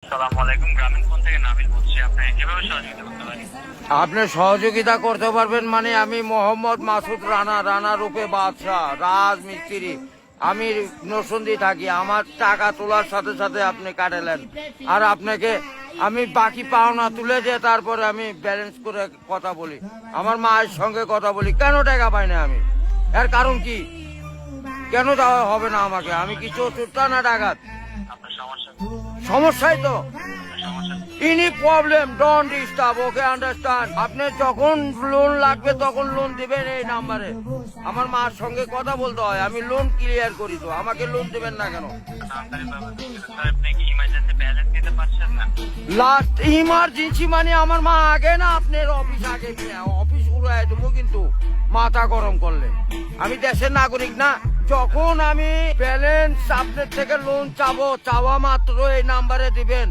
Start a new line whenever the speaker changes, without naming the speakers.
আসসালামু আলাইকুম, গ্রামীণ ফোন থেকে নাবিল বলছি। আপনি কিভাবে সহযোগিতা করতে পারি?
আপনি সহযোগিতা করতে পারবেন মানে আমি মোহাম্মদ মাসুদ রানা রূপে বাদশাহ রাজমিস্ত্রি। আমি নরসিংদী থাকি। আমার টাকা তোলার সাথে সাথে আপনি কাটালেন, আর আপনাকে আমি বাকি পাওনা তুলে দিয়ে তারপরে আমি ব্যালেন্স করে কথা বলি, আমার মায়ের সঙ্গে কথা বলি। কেন টাকা পাই না আমি? এর কারণ কি? কেন দেওয়া হবে না আমাকে? আমি কি চতুর্থ না ডাকাত?
আপনার সমস্যা
সমস্যাই তো।
সমস্যা
any problem don't disturb, okay understand. আপনি যখন লোন লাগবে তখন লোন দিবেন এই নাম্বারে। আমার মার সঙ্গে কথা বলতে হয়, আমি লোন ক্লিয়ার করি। তো আমাকে লোন দিবেন না কেন?
তাড়াতাড়ি পাবেন। স্যার, আপনি কি ইমার্জেন্সি ব্যালেন্স দিতে পারছেন না?
লাস্ট ইমার্জেন্সি মানে আমার মা আগে না আপনার অফিস আগে, অফিস উড়াই দেবো কিন্তু মাথা গরম করলে। আমি দেশের নাগরিক না। যখন আমি ব্যালেন্স আপনার থেকে লোন চাবো, চাওয়া মাত্র এই নাম্বারে দিবেন।